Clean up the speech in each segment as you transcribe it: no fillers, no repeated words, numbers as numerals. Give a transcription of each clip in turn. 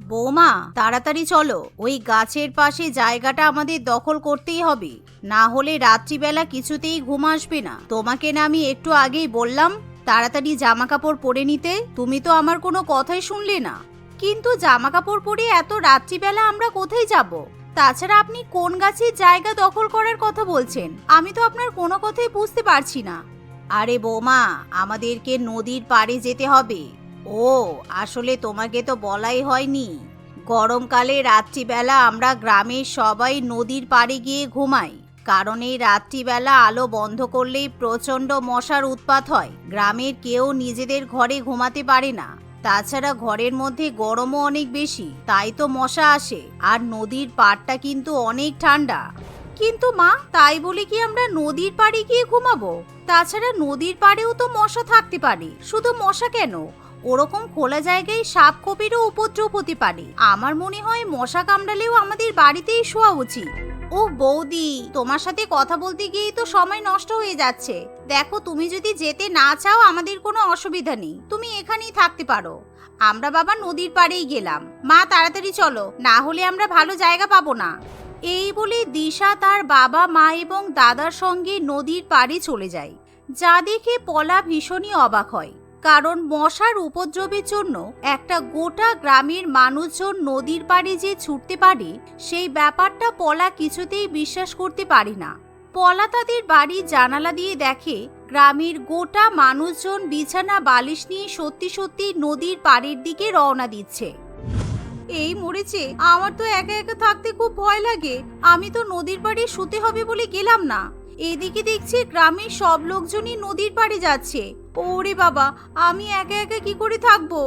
বৌমা, তাড়াতাড়ি চলো, ওই গাছের পাশে জায়গাটা আমাদের দখল করতেই হবে, না হলে রাত্রিবেলা কিছুতেই ঘুম আসবে না। তোমাকে না আমি একটু আগেই বললাম তাড়াতাড়ি জামা কাপড় পরে নিতে, তুমি তো আমার কোনো কথাই শুনলে না। কিন্তু জামা কাপড় পরে এত রাত্রিবেলা আমরা কোথায় যাব? তাছাড়া আপনি কোন গাছের জায়গা দখল করার কথা বলছেন? আমি তো আপনার কোনো কথাই বুঝতে পারছি না। আরে বৌমা, আমাদেরকে নদীর পাড়ে যেতে হবে। ও, আসলে তোমাকে তো বলাই হয়নি, গরমকালে রাত্রিবেলা আমরা গ্রামের সবাই নদীর পাড়ে গিয়ে ঘুমাই, কারণ এই রাত্রিবেলা আলো বন্ধ করলেই প্রচন্ড মশার উৎপাত হয়। গ্রামের কেউ নিজেদের ঘরে ঘুমাতে পারে না, তাছাড়া ঘরের মধ্যে গরমও অনেক বেশি, তাই তো মশা আসে। আর নদীর পাড়টা কিন্তু অনেক ঠান্ডা। কিন্তু মা, তাই বলে কি আমরা নদীর পাড়ে গিয়ে ঘুমাবো? তাছাড়া নদীর পাড়েও তো মশা থাকতে পারে। শুধু মশা কেন, ওরকম খোলা জায়গায় সাপ খোপেরও উপদ্রব হতে পারে। আমার মনে হয় মশা কামড়ালেও আমাদের বাড়িতেই শোয়া উচিত। ও বৌদি, তোমার সাথে কথা বলতে গিয়েই তো সময় নষ্ট হয়ে যাচ্ছে। দেখো, তুমি যদি যেতে না চাও আমাদের কোনো অসুবিধা নেই, তুমি এখানেই থাকতে পারো। আমরা বাবা নদীর পাড়েই গেলাম। মা, তাড়াতাড়ি চলো, না হলে আমরা ভালো জায়গা পাবো না। এই বলে দিশা তার বাবা, মা এবং দাদার সঙ্গে নদীর পাড়ে চলে যায়। যা দেখে পলা ভীষণই অবাক হয়, কারণ মশার উপদ্রবের জন্য একটা গোটা গ্রামের মানুষজন নদীর পাড়ে যে ছুটতে পারে, সেই ব্যাপারটা পলা কিছুতেই বিশ্বাস করতে পারে না। পলা তাদের বাড়ির জানালা দিয়ে দেখে গ্রামের গোটা মানুষজন বিছানা বালিশ নিয়ে সত্যি সত্যি নদীর পাড়ের দিকে রওনা দিচ্ছে। এই মরেছে, আমার তো একা একা থাকতে খুব ভয় লাগে। আমি তো নদীর পাড়ে শুতে হবে বলে গেলাম না। এদিকে দেখছি গ্রামের সব লোকজনই নদীর পাড়ে যাচ্ছে। ওরে বাবা, আমি একা একা কি করে থাকবো?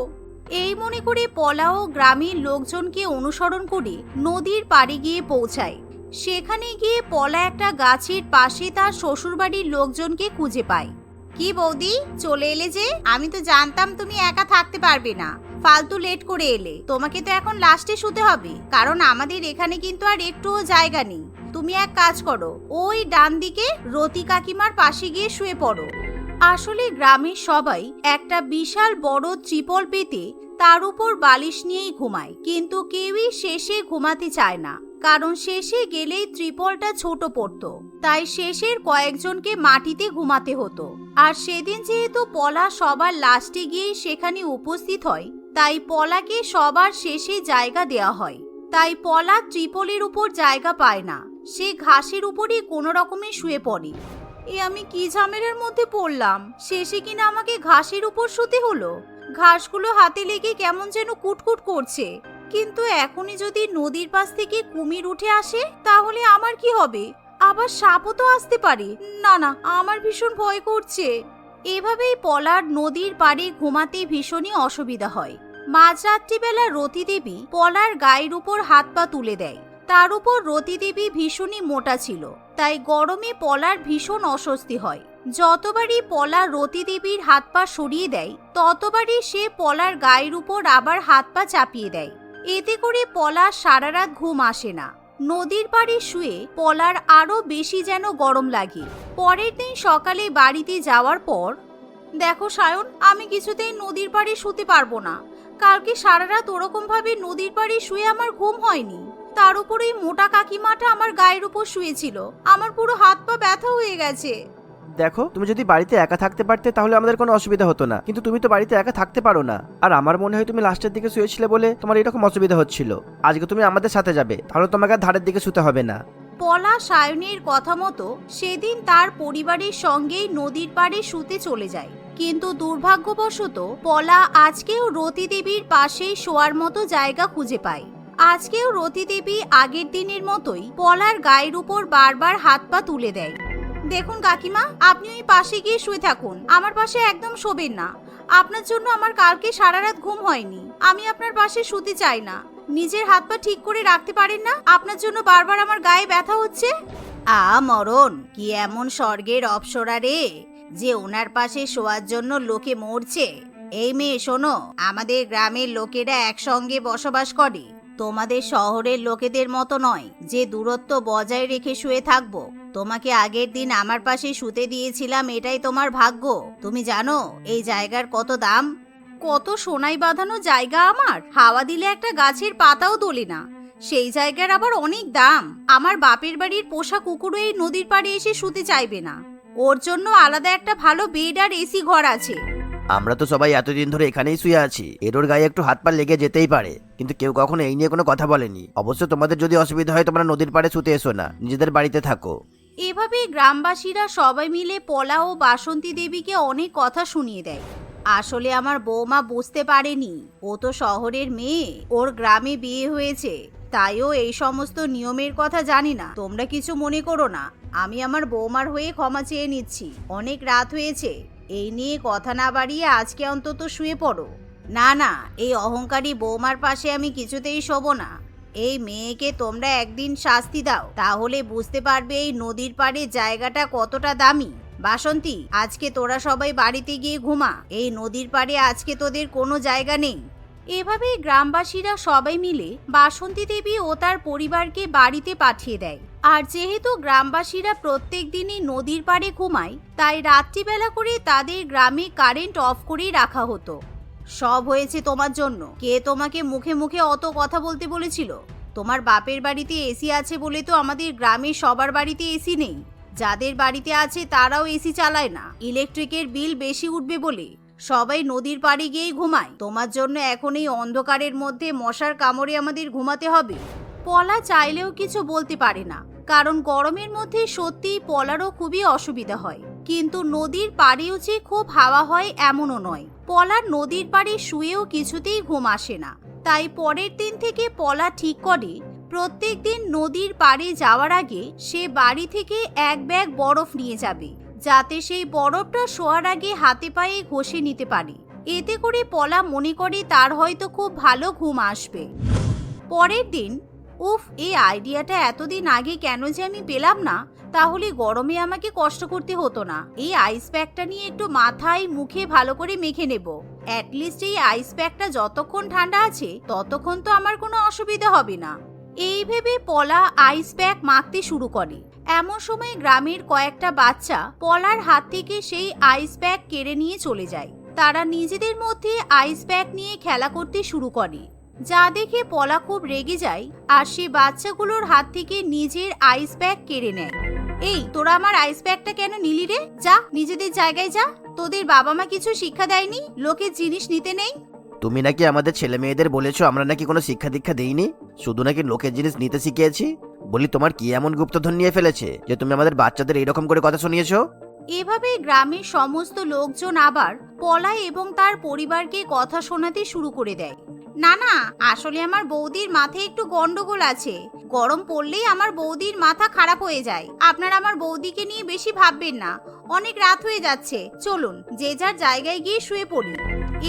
এই মনে করে পলাও গ্রামের লোকজনকে অনুসরণ করে নদীর পাড়ে গিয়ে পৌঁছায়। সেখানে গিয়ে পলা একটা গাছের পাশে তার শ্বশুরবাড়ির লোকজনকে খুঁজে পায়। কি বৌদি, চলে এলে যে? আমি তো জানতাম তুমি একা থাকতে পারবে না, ফালতু লেট করে এলে। তোমাকে তো এখন লাস্টে শুতে হবে, কারণ আমাদের এখানে কিন্তু আর একটুও জায়গা নেই। তুমি এক কাজ করো, ওই ডান দিকে রতি কাকিমার পাশে গিয়ে শুয়ে পড়ো। আসলে গ্রামের সবাই একটা বিশাল বড় ত্রিপল পেতে তার উপর বালিশ নিয়েই ঘুমায়, কিন্তু কেউই শেষে ঘুমাতে চায় না, কারণ শেষে গেলেই ত্রিপলটা ছোট পড়তো। তাই শেষের কয়েকজনকে মাটিতে ঘুমাতে হতো। আর সেদিন যেহেতু পলা সবার লাস্টে গিয়ে সেখানে উপস্থিত হয়, তাই পলাকে সবার শেষে জায়গা দেওয়া হয়। তাই পলা ত্রিপলের উপর জায়গা পায় না, সে ঘাসের উপরই কোনো রকমে শুয়ে পড়ে। এ আমি কি ঝামেলার মধ্যে পড়লাম, শেষে কিনা আমাকে ঘাসের উপর শুতে হলো। ঘাসগুলো হাতে লেগে কেমন যেন কুটকুট করছে। কিন্তু এখনই যদি নদীর পাশ থেকে কুমির উঠে আসে, তাহলে আমার কি হবে? আবার সাপও তো আসতে পারে। না না, আমার ভীষণ ভয় করছে। এভাবেই পলার নদীর পাড়ে ঘুমাতে ভীষণই অসুবিধা হয়। মাঝরাত্রিবেলা রতি দেবী পলার গায়ের উপর হাত পা তুলে দেয়। তার উপর রতি দেবী ভীষণই মোটা ছিল, তাই গরমে পলার ভীষণ অস্বস্তি হয়। যতবারই পলা রতি দেবীর হাত পা সরিয়ে দেয়, ততবারই সে পলার গায়ের উপর আবার হাত পা চাপিয়ে দেয়। এতে করে পলার সারা রাত ঘুম আসে না। নদীর পাড়ে শুয়ে পলার আরো বেশি যেন গরম লাগে। পরের দিন সকালে বাড়িতে যাওয়ার পর, দেখো সায়ন, আমি কিছুতেই নদীর পাড়ে শুতে পারবো না। কালকে সারা রাত ওরকম ভাবে নদীর পাড়ে শুয়ে আমার ঘুম হয়নি। তার উপর এই মোটা কাকিমাটা আমার গায়ের উপর শুয়েছিল, আমার পুরো হাত পা ব্যথা হয়ে গেছে। দেখো, তুমি যদি বাড়িতে একা থাকতে পারতে তাহলে আমাদের কোনো অসুবিধা হতো না, কিন্তু তুমি তো বাড়িতে একা থাকতে পারো না। আর আমার মনে হয় তুমি লাস্টের দিকে শুয়েছিলে বলে তোমার এরকম অসুবিধা হচ্ছিল। আজকে তুমি আমাদের সাথে যাবে, তাহলে তোমাকে আর ধারের দিকে শুতে হবে না। পলা সায়নের কথা মতো সেদিন তার পরিবারের সঙ্গেই নদীর পাড়ে শুতে চলে যায়। কিন্তু দুর্ভাগ্যবশত পলা আজকেও রতি দেবীর পাশেই শোয়ার মতো জায়গা খুঁজে পায়। আজকেও রতি দেবী আগের দিনের মতোই পলার গায়ের উপর বারবার হাত পা তুলে দেয়। দেখুন কাকিমা, আপনি ওই পাশে গিয়ে শুয়ে থাকুন, আমার পাশে একদম শোবেন না। আপনার জন্য আমার কালকে সারা রাত ঘুম হয়নি, আমি আপনার পাশে শুতে চাই না। নিজের হাত পা ঠিক করে রাখতে পারেন না? আপনার জন্য বারবার আমার গায়ে ব্যথা হচ্ছে। মরণ, কি এমন স্বর্গের অপ্সরা রে, যে ওনার পাশে শোয়ার জন্য লোকে মরছে। এই মেয়ে শোনো, আমাদের গ্রামের লোকেরা একসঙ্গে বসবাস করে, তোমাদের শহরের লোকেদের মতো নয় যে দূরত্ব বজায় রেখে শুয়ে থাকবো। তোমাকে আগের দিন আমার পাশে শুতে দিয়েছিলাম, এটাই তোমার ভাগ্য। তুমি জানো এই জায়গার কত দাম? কত সোনাই বাঁধানো জায়গা আমার, হাওয়া দিলে একটা গাছের পাতাও দোলে না। সেই জায়গার আবার অনেক দাম। আমার বাপের বাড়ির পোষা কুকুরও এই নদীর পাড়ে এসে শুতে চাইবে না। ওর জন্য আলাদা একটা ভালো বেড আর এসি ঘর আছে। আমরা তো সবাই এতদিন ধরে এখানেই শুয়ে আছি, এর ওর গায়ে একটু হাত পা লেগে যেতেই পারে, কিন্তু কেউ কখনো এই নিয়ে কোনো কথা বলেনি। অবশ্য তোমাদের যদি অসুবিধা হয় তোমরা নদীর পাড়ে শুতে এসো না, নিজেদের বাড়িতে থাকো। এভাবে গ্রামবাসীরা সবাই মিলে পলা ও বাসন্তী দেবীকে অনেক কথা শুনিয়ে দেয়। আসলে আমার বৌমা বুঝতে পারেনি, ও তো শহরের মেয়ে, ওর গ্রামে বিয়ে হয়েছে, তাইও এই সমস্ত নিয়মের কথা জানি না। তোমরা কিছু মনে করো না, আমি আমার বৌমার হয়ে ক্ষমা চেয়ে নিচ্ছি। অনেক রাত হয়েছে, এই নিয়ে কথা না বাড়িয়ে আজকে অন্তত শুয়ে পড়ো। না না, এই অহংকারী বৌমার পাশে আমি কিছুতেই শোবো না। এই মেয়েকে তোমরা একদিন শাস্তি দাও, তাহলে বুঝতে পারবে এই নদীর পাড়ে জায়গাটা কতটা দামি। বাসন্তী, আজকে তোরা সবাই বাড়িতে গিয়ে ঘুমা, এই নদীর পাড়ে আজকে তোদের কোনো জায়গা নেই। এভাবেই গ্রামবাসীরা সবাই মিলে বাসন্তী দেবী ও তার পরিবারকে বাড়িতে পাঠিয়ে দেয়। আর যেহেতু গ্রামবাসীরা প্রত্যেক দিনই নদীর পাড়ে ঘুমায়, তাই রাত্রিবেলা করে তাদের গ্রামে কারেন্ট অফ করেই রাখা হতো। সব হয়েছে তোমার জন্য। কে তোমাকে মুখে মুখে অত কথা বলতে বলেছিল? তোমার বাপের বাড়িতে এসি আছে বলে তো আমাদের গ্রামের সবার বাড়িতে এসি নেই। যাদের বাড়িতে আছে তারাও এসি চালায় না, ইলেকট্রিকের বিল বেশি উঠবে বলে সবাই নদীর পাড়ে গিয়েই ঘুমায়। তোমার জন্য এখন এই অন্ধকারের মধ্যে মশার কামড়ে আমাদের ঘুমাতে হবে। পলা চাইলেও কিছু বলতে পারে না, কারণ গরমের মধ্যে সত্যিই পলারও খুবই অসুবিধা হয়। কিন্তু নদীর পাড়েও যে খুব হাওয়া হয় এমনও নয়। পলার নদীর পাড়ে শুয়েও কিছুতেই ঘুম আসে না। তাই পরের দিন থেকে পলা ঠিক করে প্রত্যেক দিন নদীর পাড়ে যাওয়ার আগে সে বাড়ি থেকে এক ব্যাগ বরফ নিয়ে যাবে, যাতে সেই বরফটা শোয়ার আগে হাতে পায়ে ঘষে নিতে পারে। এতে করে পলা মনে করে তার হয়তো খুব ভালো ঘুম আসবে। পরের দিন, উফ, এই আইডিয়াটা এতদিন আগে কেন যে আমি পেলাম না, তাহলে গরমে আমাকে কষ্ট করতে হতো না। এই আইস প্যাকটা নিয়ে একটু মাথায় মুখে ভালো করে মেখে নেব। অ্যাটলিস্ট এই আইস প্যাকটা যতক্ষণ ঠান্ডা আছে ততক্ষণ তো আমার কোনো অসুবিধা হবে না। এই ভেবে পলা আইস প্যাক মাখতে শুরু করে। এমন সময় গ্রামের কয়েকটা বাচ্চা পলার হাত থেকে সেই আইস প্যাক কেড়ে নিয়ে চলে যায়। তারা নিজেদের মধ্যে আইস প্যাক নিয়ে খেলা করতে শুরু করে, যা দেখে পলা খুব রেগে যায় আর সে বাচ্চাগুলোর হাত থেকে নিজের আইস প্যাক কেড়ে নেয়। এই, তোরা আমার আইস প্যাকটা কেন নিলি রে? যা, নিজেদের জায়গায় যা। তোদের বাবা মা কিছু শিক্ষা দেয়নি লোকের জিনিস নিতে নেই? তুমি নাকি আমাদের ছেলে মেয়েদের বলেছো আমরা নাকি কোনো শিক্ষা দীক্ষা দেইনি, শুধু নাকি লোকের জিনিস নিতে শিখিয়েছি? বলি, তোমার কি এমন গুপ্তধন নিয়ে ফেলেছে যে তুমি আমাদের বাচ্চাদের এইরকম করে কথা শুনিয়েছো? এভাবে গ্রামের সমস্ত লোকজন আবার পলা এবং তার পরিবারকে কথা শোনাতে শুরু করে দেয়। না না, আসলে আমার বৌদির মাথায় একটু গন্ডগোল আছে। গরম পড়লেই আমার বৌদির মাথা খারাপ হয়ে যায়। আপনারা আমার বৌদিকে নিয়ে বেশি ভাববেন না। অনেক রাত হয়ে যাচ্ছে, চলুন যে যার জায়গায় গিয়ে শুয়ে পড়ি।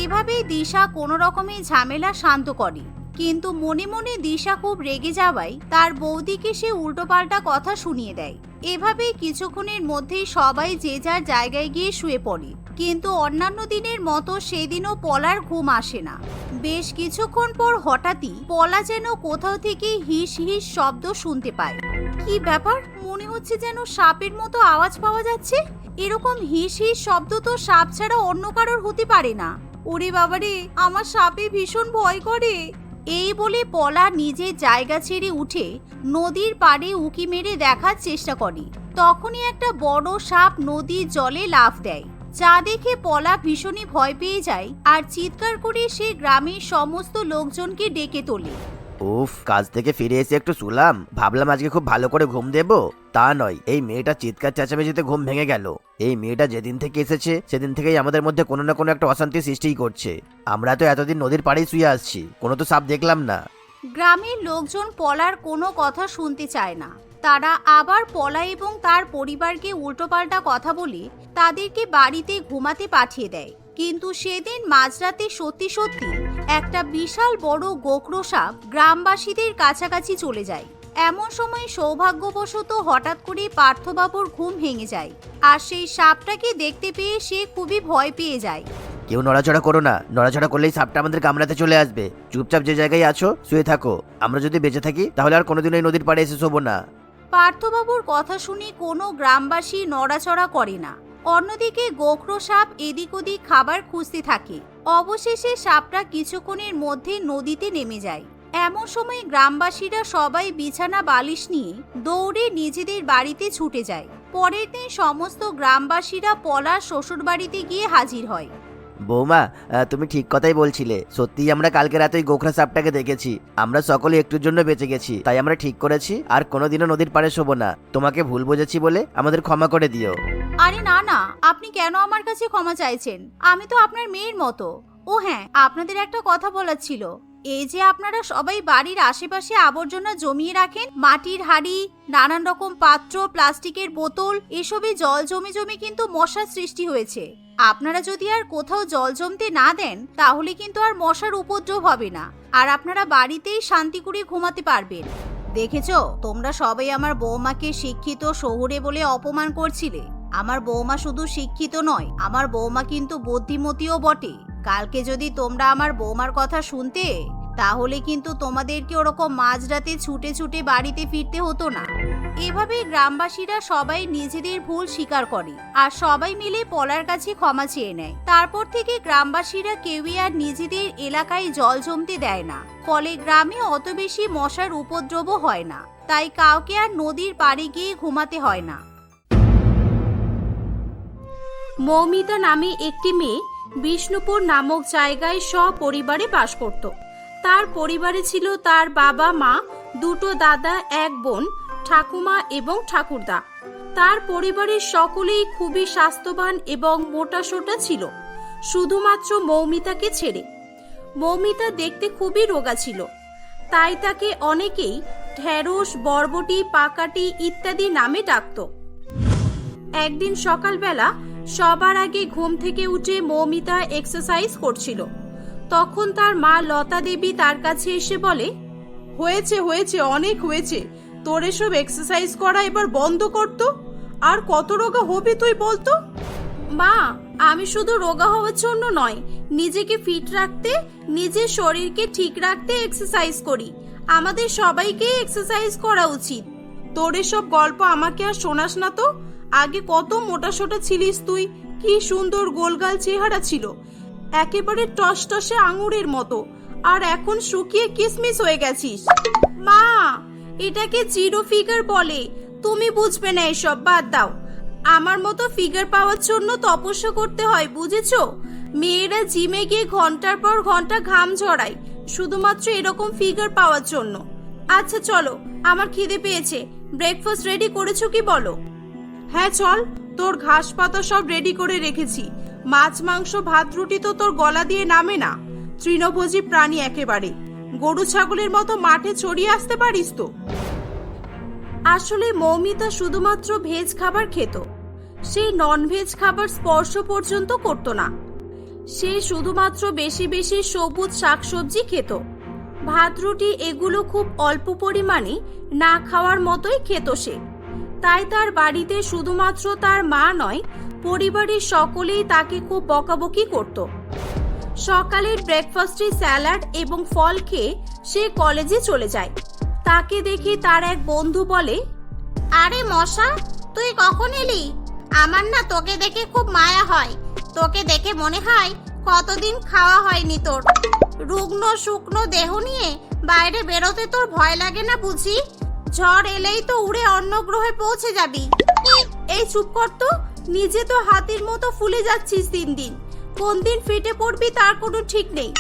এভাবেই দিশা কোনো রকমে ঝামেলা শান্ত করে। কিন্তু মনে মনে দিশা খুব রেগে যাওয়ায় তার বৌদিকে সে উল্টোপাল্টা কথা শুনিয়ে দেয়। এভাবেই কিছুক্ষণের মধ্যেই সবাই যে যার জায়গায় গিয়ে শুয়ে পড়ে। কিন্তু অন্যান্য দিনের মতো সেদিনও পলার ঘুম আসে না। বেশ কিছুক্ষণ পর হঠাৎই পলা যেন কোথাও থেকে হিস হিস শব্দ শুনতে পায়। কি ব্যাপার? মনে হচ্ছে যেন সাপের মতো আওয়াজ পাওয়া যাচ্ছে। এরকম হিস হিস শব্দ তো সাপ ছাড়া অন্য কারোর হতে পারে না। ওরে বাবারে, আমার সাপে ভীষণ ভয় করে। এই বলে পলা নিজের জায়গা ছেড়ে উঠে নদীর পাড়ে উঁকি মেরে দেখার চেষ্টা করে। তখনই একটা বড় সাপ নদীর জলে লাফ দেয়, যা দেখে পলা ভীষণই ভয় পেয়ে যায় আর চিৎকার করে সে গ্রামের সমস্ত লোকজনকে ডেকে তোলে। উফ, কাজ থেকে ফিরে এসে একটু শুলাম, ভাবলাম আজকে খুব ভালো করে ঘুম দেবো। তা নয়, এই মেয়েটা চিৎকার চেঁচামেচিতে ঘুম ভেঙে গেল। এই মেয়েটা যেদিন থেকে এসেছে সেদিন থেকেই আমাদের মধ্যে কোনো না কোনো একটা অশান্তি সৃষ্টি করছে। আমরা তো এতদিন নদীর পাড়েই শুয়ে আসছি, কোনো তো সাপ দেখলাম না। গ্রামের লোকজন পলার কোনো কথা শুনতে চায় না। তারা আবার পলা এবং তার পরিবারকে উল্টোপাল্টা কথা বলে তাদেরকে বাড়িতে ঘুমাতে পাঠিয়ে দেয়। কিন্তু সেদিন মাঝরাতে সত্যি সত্যি একটা বিশাল বড় গোখরো সাপ গ্রামবাসীদের কাছাকাছি চলে যায়। এমন সময় সৌভাগ্যবশত হঠাৎ করে পার্থবাবুর ঘুম ভেঙে যায় আর সেই সাপটাকে দেখতে পেয়ে সে খুবই ভয় পেয়ে যায়। কেউ নড়াচড়া করো না, নড়াচড়া করলেই সাপটা আমাদের কামড়াতে চলে আসবে। চুপচাপ যে জায়গায় আছো শুয়ে থাকো। আমরা যদি বেঁচে থাকি তাহলে আর কোনোদিন এই নদীর পাড়ে এসে শোবো না। পার্থবাবুর কথা শুনে কোনো গ্রামবাসী নড়াচড়া করে না। অন্যদিকে গোখরো সাপ এদিক ওদিক খাবার খুঁজতে থাকে। অবশেষে সাপটা কিছুক্ষণের মধ্যে নদীতে নেমে যায়। এমন সময় গ্রামবাসীরা সবাই বিছানা বালিশ নিয়ে দৌড়ে নিজেদের বাড়িতে ছুটে যায়। পরের দিন সমস্ত গ্রামবাসীরা পলার শ্বশুর বাড়িতে গিয়ে হাজির হয়। বৌমা, তুমি ঠিক কথাই বলছিলে। সত্যিই আমরা কালকে রাতে ওই গোখরা সাপটাকে দেখেছি। আমরা সকলে একটুর জন্য বেঁচে গেছি, তাই আমরা ঠিক করেছি আর কোনোদিনও নদীর পাড়ে শোবো না। তোমাকে ভুল বুঝেছি বলে আমাদের ক্ষমা করে দিও। আরে না না, আপনি কেন আমার কাছে ক্ষমা চাইছেন? আমি তো আপনার মেয়ের মতো। ও হ্যাঁ, আপনাদের একটা কথা বলার ছিল। এই যে আপনারা সবাই বাড়ির আশেপাশে আবর্জনা জমিয়ে রাখেন, মাটির হাঁড়ি, নানান রকম পাত্র, প্লাস্টিকের বোতল, এসবে জল জমে জমে কিন্তু মশার সৃষ্টি হয়েছে। আপনারা যদি আর কোথাও জল জমতে না দেন তাহলে কিন্তু আর মশার উপদ্রব হবে না, আর আপনারা বাড়িতেই শান্তি করে ঘুমাতে পারবেন। দেখেছো, তোমরা সবাই আমার বৌমাকে শিক্ষিত শহুরে বলে অপমান করছিলে। আমার বৌমা শুধু শিক্ষিত নয়, আমার বৌমা কিন্তু বুদ্ধিমতীও বটে। কালকে যদি তোমরা আমার বৌমার কথা শুনতে, তাহলে কিন্তু তোমাদেরকে ওরকম মাঝরাতে ছুটে ছুটে বাড়িতে ফিরতে হতো না। এভাবে গ্রামবাসীরা সবাই নিজেদের ভুল স্বীকার করে আর সবাই মিলে পলার কাছে ক্ষমা চেয়ে নেয়। তারপর থেকে গ্রামবাসীরা কেউই আর নিজেদের এলাকায় জল জমতে দেয় না। ফলে গ্রামে অত বেশি মশার উপদ্রবও হয় না, তাই কাউকে আর নদীর পাড়ে গিয়ে ঘুমাতে হয় না। মৌমিতা নামে একটি মেয়ে বিষ্ণুপুর নামক জায়গায় সপরিবারে বাস করত। তার পরিবারে ছিল তার বাবা মা, দুটো দাদা, এক বোন, ঠাকুমা এবং ঠাকুরদা। তার পরিবারের সকলেই খুবই স্বাস্থ্যবান এবং মোটাসোটা ছিল, শুধুমাত্র মৌমিতাকে ছেড়ে। মৌমিতা দেখতে খুবই রোগা ছিল, তাই তাকে অনেকেই ঢেঁড়স, বরবটি, পাকাটি ইত্যাদি নামে ডাকত। একদিন সকালবেলা সবার আগে ঘুম থেকে উঠে মৌমিতা এক্সারসাইজ করছিল। তখন তার মা লতা দেবী তার কাছে এসে বলে, হয়েছে হয়েছে, অনেক হয়েছে। তোর এসব এক্সারসাইজ করা এবার বন্ধ করতো। আর কত রোগা হবি তুই বলতো? মা, আমি শুধু রোগা হওয়ার জন্য নয়, নিজেকে ফিট রাখতে, নিজের শরীরকে ঠিক রাখতে এক্সারসাইজ করি। আমাদের সবাইকেই এক্সারসাইজ করা উচিত। তোর এসব গল্প আমাকে আর শোনাস না তো। আগে কত মোটাসোটা ছিলিস তুই, কি সুন্দর গোলগাল চেহারা ছিল, একেবারে টসটসে আঙুরের মতো। আর এখন শুকিয়ে কিসমিস হয়ে গেছিস। মা, এটাকে জিরো ফিগার বলে। তুমি বুঝবে না এসব, বাদ দাও। আমার মতো ফিগার পাওয়ার জন্য তপস্যা করতে হয়, বুঝেছো? মেয়েরা জিমে গিয়ে ঘন্টার পর ঘন্টা ঘাম ঝরায় শুধুমাত্র এরকম ফিগার পাওয়ার জন্য। আচ্ছা চলো, আমার খিদে পেয়েছে। ব্রেকফাস্ট রেডি করেছো কি বলো? হ্যাঁ চল, তোর ঘাস পাতা সব রেডি করে রেখেছি। মাছ, মাংস, ভাত, রুটি তো তোর গলা দিয়ে নামে না। তৃণভোজী প্রাণী একেবারে। গরু ছাগলের মতো মাঠে ছড়িয়ে আসতে পারিস তো? আসলে মৌমিতা শুধুমাত্র ভেজ খাবার খেত, সে ননভেজ খাবার স্পর্শ পর্যন্ত করত না। সে শুধুমাত্র বেশি বেশি সবুজ শাকসবজি খেত। ভাত, রুটি এগুলো খুব অল্প পরিমাণে না খাওয়ার মতোই খেত সে। তাই তার বাড়িতে শুধুমাত্র তার মা নয়, পরিবারের সকলেই তাকে খুব বকাবকি করত। সকালের ব্রেকফাস্টে স্যালাড এবং ফল খেয়ে সে কলেজে চলে যায়। তাকে দেখে তার এক বন্ধু বলে, আরে মশা, তুই কখন এলি? আমার না তোকে দেখে খুব মায়া হয়। তোকে দেখে মনে হয় কতদিন খাওয়া হয়নি তোর। রুগ্ন শুকনো দেহ নিয়ে বাইরে বেরোতে তোর ভয় লাগে না বুঝি? ঝড় এলেই তো উড়ে অন্য গ্রহে পৌঁছে যাবি। এই চুপ কর তো, নিজে তো হাতির মতো ফুলে যাচ্ছিস দিন দিন। কোন দিন ফেটে পড়বি তার কোনো ঠিক নেই।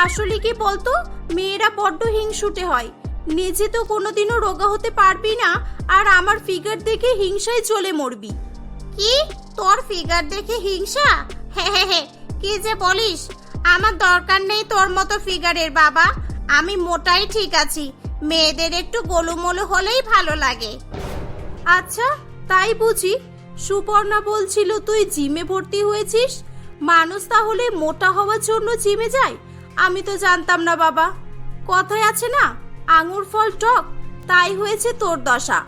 আসলে কি বলতো, মেয়েরা বড্ড হিংসুটে হয়। নিজে তো কোনোদিনও রোগা হতে পারবি না, আর আমার ফিগার দেখে হিংসায় চলে মরবি। কি, তোর ফিগার দেখে হিংসা? হে হে হে, কি যে বলিস! আমার দরকার নেই তোর মতো ফিগারের বাবা। আমি মোটাই ঠিক আছি। মেয়েদের একটু গোলুমোলু হলেই ভালো লাগে। আচ্ছা, তাই বুঝি? সুপর্ণা বলছিল তুই জিমে ভর্তি হয়েছিস। মানুষ তাহলে মোটা হওয়ার জন্য জিমে যায়? আমি তো জানতাম না বাবা। কথায় আছে না, আঙুর ফল টক, তাই হয়েছে তোর দশা।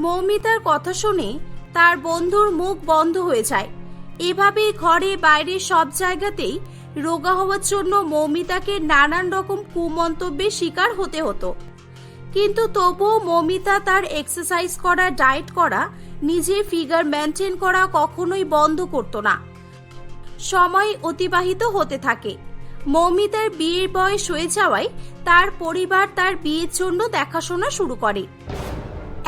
মৌমিতার কথা শুনে তার বন্ধুর মুখ বন্ধ হয়ে যায়। এভাবে ঘরে বাইরে সব জায়গাতেই রোগা হওয়ার জন্য মৌমিতাকে নানান রকম কুমন্তব্যের শিকার হতে হতো। কিন্তু তবুও মৌমিতা তার এক্সারসাইজ করা, ডায়েট করা, নিজের ফিগার মেনটেন করা কখনোই বন্ধ করত না। সময় অতিবাহিত হতে থাকে। মৌমিতার বিয়ের বয়স হয়ে যাওয়ায় তার পরিবার তার বিয়ের জন্য দেখাশোনা শুরু করে।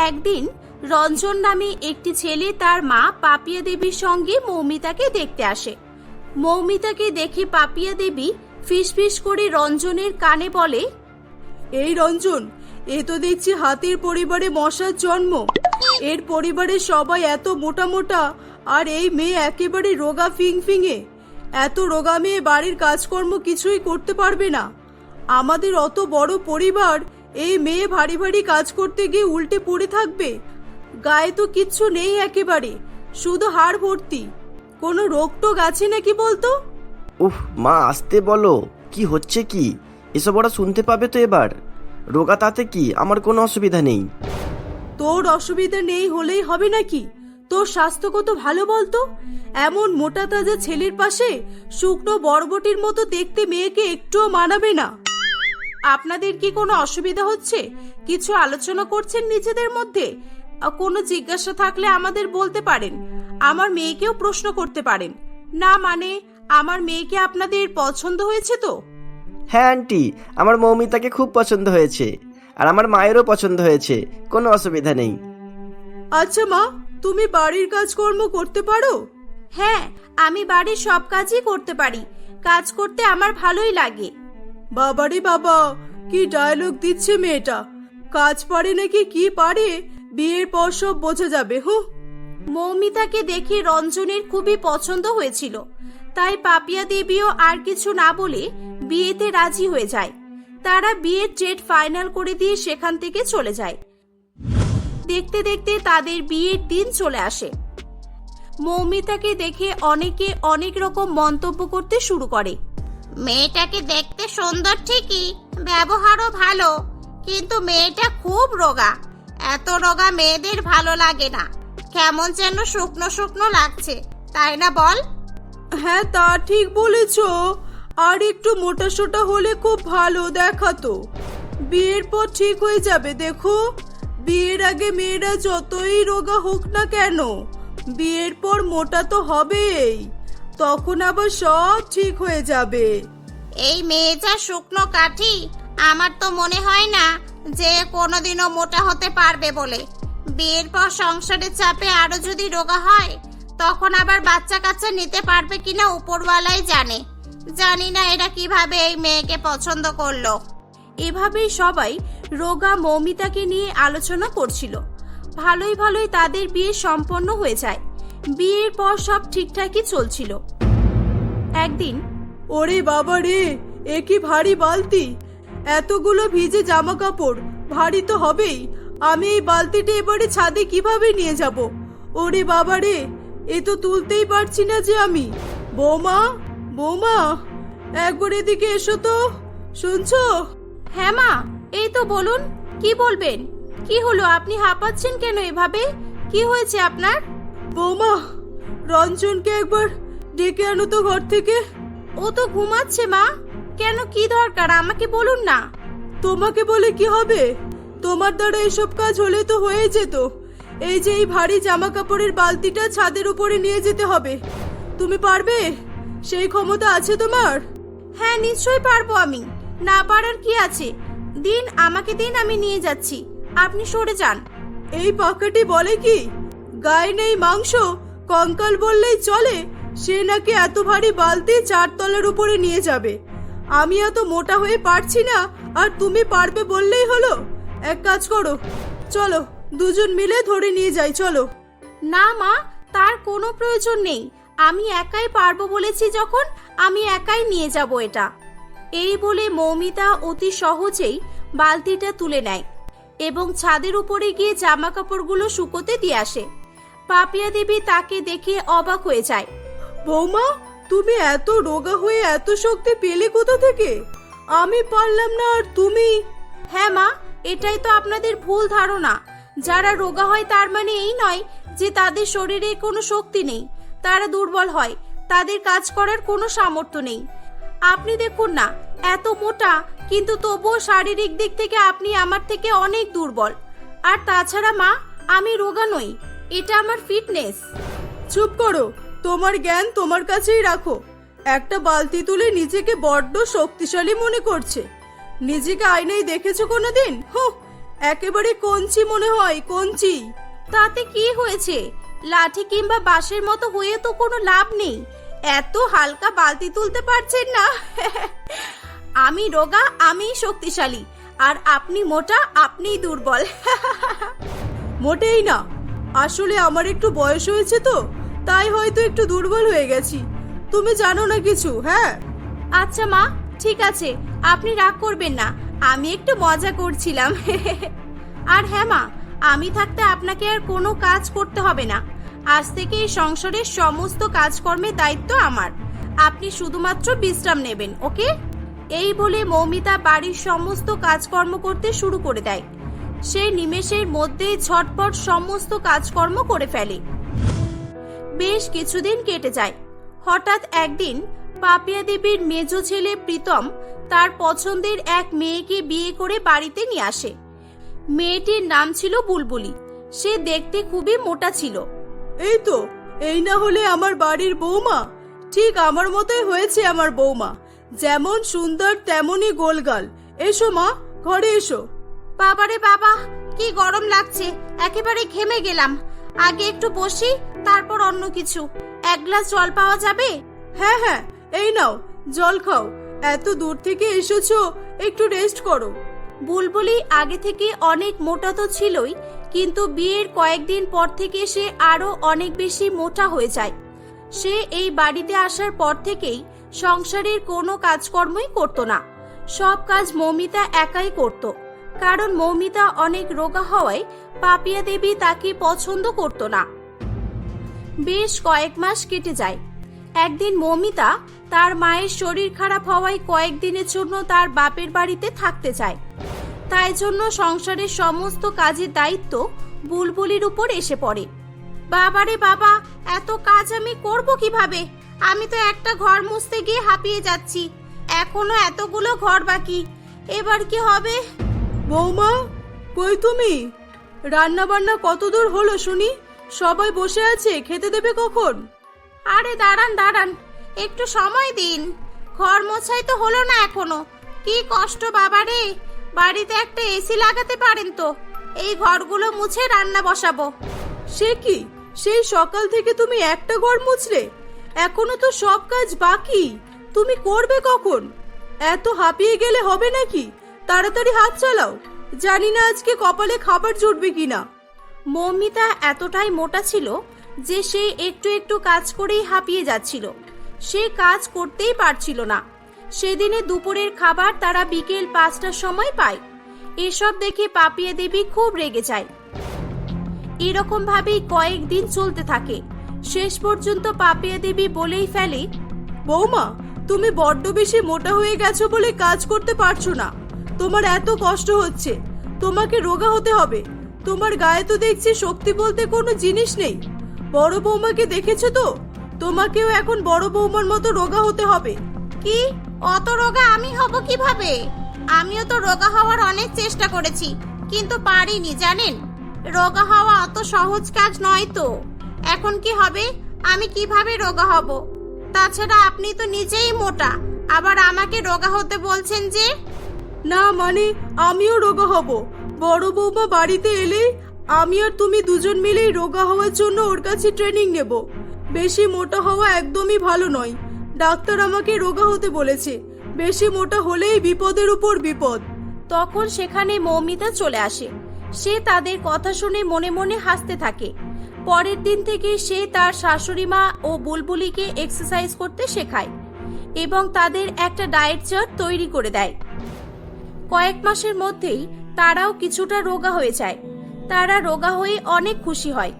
একদিন রঞ্জন নামে একটি ছেলে তার মা পাপিয়া দেবীর সঙ্গে মৌমিতাকে দেখতে আসে। মৌমিতাকে দেখে পাপিয়া দেবী ফিসফিস করে রঞ্জনের কানে বলে, এই রঞ্জন, এ তো দেখছি হাতির পরিবারে মশার জন্ম। এর পরিবারের সবাই এত মোটা মোটা, আর এই মেয়ে একেবারে রোগা ফিংফিঙে। এত রোগা মেয়ে বাড়ির কাজকর্ম কিছুই করতে পারবে না। আমাদের অত বড় পরিবার, এই মেয়ে ভারী ভারী কাজ করতে গিয়ে উল্টে পড়ে থাকবে। গায়ে তো কিচ্ছু নেই, একেবারে শুধু হাড় ভর্তি। কোনো রোগ টোগ আছে নাকি বলতো? উফ মা, আসতে বলো, কি হচ্ছে কি? এসব ওরা শুনতে পাবে তো এবার। রোগা তাতে কি, আমার কোনো অসুবিধা নেই। তোর অসুবিধা নেই হলেই হবে নাকি? তোর স্বাস্থ্য কত ভালো বলতো। এমন মোটা তাজা ছেলের পাশে শুকনো বরবটির মতো দেখতে মেয়েকে একটুও মানাবে না। আপনাদের কি কোনো অসুবিধা হচ্ছে? কিছু আলোচনা করছেন নিজেদের মধ্যে? কোনো জিজ্ঞাসা থাকলে আমাদের বলতে পারেন। আমার মেয়েকেও প্রশ্ন করতে পারেন। না মানে, আমার মেয়েকে আপনাদের পছন্দ হয়েছে তো? হ্যাঁ আন্টি, আমার মৌমিতাকে খুব পছন্দ হয়েছে, আর আমার মায়েরও পছন্দ হয়েছে, কোনো অসুবিধা নেই। আচ্ছা মা, তুমি বাড়ির কাজকর্ম করতে পারো? হ্যাঁ, আমি বাড়ির সব কাজই করতে পারি। কাজ করতে আমার ভালোই লাগে। বাবারে বাবা, কি ডায়লগ দিচ্ছে মেয়েটা। কাজ পারে নাকি কি পারে, বিয়ের পর সব বোঝা যাবে। মৌমিতাকে দেখে রঞ্জনের খুবই পছন্দ হয়েছিল, তাই পাপিয়া দেবীও আর কিছু না বলে বিয়েতে রাজি হয়ে যায়। তারা বিয়ের ডেট ফাইনাল করে দিয়ে সেখান থেকে চলে যায়। দেখতে দেখতে তাদের বিয়ের দিন চলে আসে। মৌমিতাকে দেখে অনেকে অনেক রকম মন্তব্য করতে শুরু করে। মেয়েটাকে দেখতে সুন্দর ঠিকই, ব্যবহারও ভালো, কিন্তু মেয়েটা খুব রোগা। এত রোগা মেয়েদের ভালো লাগে না, কেমন যেন শুকনো শুকনো লাগছে, তাই না বল? হ্যাঁ, তা ঠিক বলেছো। আর একটু মোটা সোটা হলে খুব ভালো দেখাতো। বিয়ের পর ঠিক হয়ে যাবে। দেখো, বিয়ের আগে মেয়েরা যতই রোগা হোক না কেন, বিয়ের পর মোটা তো হবেই। তখন আবার সব ঠিক হয়ে যাবে। এই মেয়ে যা শুকনো কাঠি, আমার তো মনে হয় না যে কোনোদিনও মোটা হতে পারবে বলে। বিয়ের পর সংসারের চাপে আরো যদি রোগা হয়, তখন আবার বাচ্চা কাচ্চা নিতে পারবে কিনা উপরওয়ালাই জানে। জানি না এরা কিভাবে এই মেয়েকে পছন্দ করলো। এভাবেই সবাই রোগা মৌমিতাকে নিয়ে আলোচনা করছিল। ভালোই ভালোই তাদের বিয়ে সম্পন্ন হয়ে যায়। বিয়ের পর সব ঠিকঠাকই চলছিল। একদিন, ওরে বাবা রে, এ কি ভারী বালতি! এতগুলো ভিজে জামা কাপড়, ভারী তো হবেই। আমি এই বালতিটা এবারে ছাদে কিভাবে নিয়ে যাব? ওরে বাবা রে, এ তো তুলতেই পারছি না যে আমি। বৌমা, বৌমা, একবার এদিকে এসো তো, শুনছো? হ্যাঁ মা, এই তো বলুন, কি বলবেন? কি হলো, আপনি হাঁপাচ্ছেন কেন এভাবে? কি হয়েছে আপনার? বৌমা, রঞ্জনকে একবার ডেকে আনো তো ঘর থেকে। ও তো ঘুমাচ্ছে মা। কেন, কি দরকার আমাকে বলুন না। তোমাকে বলে কি হবে? তোমার দ্বারা এসব কাজ হলে তো হয়ে যেত। এই যে এই ভারী জামা কাপড়ের বালতিটা ছাদের উপরে নিয়ে যেতে হবে। তুমি পারবে? সেই ক্ষমতা আছে তোমার? হ্যাঁ, নিশ্চয়ই পারবো আমি। না পারার কি আছে? দিন, আমাকে দিন, আমি নিয়ে যাচ্ছি। আপনি সরে যান। এই পাকাটি বলে কি, গায়ে নেই মাংস, কঙ্কাল বললেই চলে। সে নাকি এত ভারী বালতি 4 তলার উপরে নিয়ে যাবে। আমি এত মোটা হয়ে পারছি না, আর তুমি পারবে বললেই হলো? এক কাজ করো, চলো দুজন মিলে ধরে নিয়ে যাই, চলো। না মা, তার কোনো প্রয়োজন নেই। আমি একাই পারবো বলেছি যখন, আমি একাই নিয়ে যাব এটা। এই বলে মৌমিতা অতি সহজেই বালতিটা তুলে নেয় এবং ছাদের উপরে গিয়ে জামা কাপড়গুলো শুকোতে দিয়ে আসে। পাপিয়া দেবী তাকে দেখে অবাক হয়ে যায়। বৌমা, তুমি এত রোগা হয়ে এত শক্তি পেলে কোথা থেকে? আমি পারলাম না, আর তুমি? হ্যাঁ মা, এটাই তো আপনাদের ভুল ধারণা। যারা রোগা হয় তার মানে এই নয় যে তাদের শরীরে কোনো শক্তি নেই। তারা দুর্বল হয়, তাদের কাজ করার কোনো সামর্থ্য নেই। আপনি দেখুন না, এত মোটা, কিন্তু তবুও শারীরিক দিক থেকে আপনি আমার থেকে অনেক দুর্বল। আর তাছাড়া মা, আমি রোগা নই, এটা আমার ফিটনেস। চুপ করো, তোমার জ্ঞান তোমার কাছেই রাখো। একটা বালতি তুলে নিজেকে বড্ড শক্তিশালী মনে করছে। নিজেকে আয়নায় দেখেছো কোনোদিন? একেবারে কঞ্চি মনে হয়, কঞ্চি। তাতে কি হয়েছে? লাঠি কিংবা বাঁশের মতো হয়ে তো কোনো লাভ নেই। এত হালকা বালতি তুলতে পারছেন না। আমি রোগা, আমিই শক্তিশালী, আর আপনি মোটা, আপনিই দুর্বল। মোটেই না, আসলে আমার একটু বয়স হয়েছে তো, তাই হয়তো একটু দুর্বল হয়ে গেছি। তুমি জানো না কিছু। হ্যাঁ আচ্ছা মা, ঠিক আছে, আপনি রাগ করবেন না, আমি একটু মজা করছিলাম। আর হ্যাঁ মা, আমি থাকতে আপনাকে আর কোনো কাজ করতে হবে না। আজ থেকে এই সংসারের সমস্ত কাজকর্মের দায়িত্ব আমার। আপনি শুধুমাত্র বিশ্রাম নেবেন, ওকে? এই বলে মৌমিতা বাড়ির সমস্ত কাজকর্ম করতে শুরু করে দেয়। সে নিমেষের মধ্যেই ঝটপট সমস্ত কাজকর্ম করে ফেলে। বেশ কিছুদিন কেটে যায়। হঠাৎ একদিন পাপিয়া দেবীর মেজ ছেলে প্রীতম তার পছন্দের এক মেয়েকে বিয়ে করে বাড়িতে নিয়ে আসে। মেয়েটির নাম ছিল বুলবুলি। সে দেখতে খুবই মোটা ছিল। এই তো, এই না হলে আমার বাড়ির বৌমা? ঠিক আমার মতোই হয়েছে আমার বৌমা, যেমন সুন্দর তেমনই গোলগাল। এসো মা, ঘরে এসো। বাবারে বাবা, কি গরম লাগছে, একেবারে ঘেমে গেলাম। আগে একটু বসি, তারপর অন্য কিছু। এক গ্লাস জল পাওয়া যাবে? হ্যাঁ হ্যাঁ, এই নাও জল খাও। এত দূর থেকে এসেছো, একটু রেস্ট করো। বুলবুলি আগে থেকে অনেক মোটা তো ছিলই, কিন্তু বিয়ের কয়েকদিন পর থেকে সে আরো অনেক বেশি মোটা হয়ে যায়। সে এই বাড়িতে আসার পর থেকেই সংসারের কোনো কাজকর্মই করত না। সব কাজ মৌমিতা একাই করত, কারণ মৌমিতা অনেক রোগা হওয়ায় পাপিয়া দেবী তাকে পছন্দ করত না। বেশ কয়েক মাস কেটে যায়। একদিন মৌমিতা তার মায়ের শরীর খারাপ হওয়ায় কয়েকদিনের জন্য তার বাপের বাড়িতে থাকতে চায়। তাই জন্য সংসারের সমস্ত কাজের দায়িত্ব বুলবুলির উপর এসে পড়ে। বাবারে বাবা, এত কাজ আমি করব কিভাবে? আমি তো একটা ঘর মুছতে গিয়ে হাঁপিয়ে যাচ্ছি, এখনো এতগুলো ঘর বাকি। এবার কি হবে? বৌমা, কই তুমি? রান্না বান্না কত দূর হলো শুনি? সবাই বসে আছে, খেতে দেবে কখন? আরে দাঁড়ান দাঁড়ান, একটু সময় দিন। ঘর মোছাই তো হলো না এখনো। কি কষ্ট বাবারে! বাড়িতে একটা এসি লাগাতে পারেন তো, এই ঘরগুলো মুছে রান্না বসাবো। সে কি, সেই সকাল থেকে তুমি একটা ঘর মুছলে? এখনো তো সব কাজ বাকি, তুমি করবে কখন? এত হাঁপিয়ে গেলে হবে নাকি? তাড়াতাড়ি হাত চালাও, জানি না আজকে কপালে খাবার জুটবে কিনা। মৌমিতা এতটাই মোটা ছিল যে সে একটু একটু কাজ করেই হাঁপিয়ে যাচ্ছিল। সে কাজ করতেই পারছিল না। সেদিনে দুপুরের খাবার তারা বিকেল 5টার সময় পায়। এসব দেখে পাপিয়া দেবী খুব রেগে যায়। এরকম ভাবেই কয়েকদিন চলতে থাকে। শেষ পর্যন্ত পাপিয়া দেবী বলেই ফেলে, বৌমা, তুমি বড্ড বেশি মোটা হয়ে গেছো বলে কাজ করতে পারছো না। তোমার এত কষ্ট হচ্ছে, তোমাকে রোগা হতে হবে। তোমার গায়ে তো দেখছি শক্তি বলতে কোনো জিনিস নেই। বড় বৌমাকে দেখেছো তো? তোমাকেও এখন বড় বৌমার মতো রোগা হতে হবে। কি, অত রোগা আমি হব কিভাবে? আমিও তো রোগা হওয়ার অনেক চেষ্টা করেছি, কিন্তু পারিনি জানেন। রোগা হওয়া অত সহজ কাজ নয় তো। এখন কি হবে? আমি কিভাবে রোগা হব? তাছাড়া আপনি তো নিজেই মোটা, আবার আমাকে রোগা হতে বলছেন যে? না মানে, আমিও রোগা হব। বড় বৌমা বাড়িতে এলেই আমি আর তুমি দুজন মিলেই রোগা হওয়ার জন্য ওর কাছে ট্রেনিং নেব। বেশি মোটা হওয়া একদমই ভালো নয়। ডাক্তার আমাকে রোগা হতে বলেছে। বেশি মোটা হলেই বিপদের উপর বিপদ। তখন সেখানে মৌমিতা চলে আসে। সে তাদের কথা শুনে মনে মনে হাসতে থাকে। পরের দিন থেকে সে তার শাশুড়ি মা ও বুলবুলিকে এক্সারসাইজ করতে শেখায় এবং তাদের একটা ডায়েট চার্ট তৈরি করে দেয়। কয়েক মাসের মধ্যেই তারাও কিছুটা রোগা হয়ে যায়। তারা রোগা হয়ে অনেক খুশি হয়।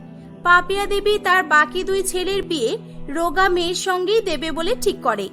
পাপিয়া দেবী তার বাকি 2 ছেলের বিয়ে রোগা মেয়ের সঙ্গেই দেবে বলে ঠিক করে।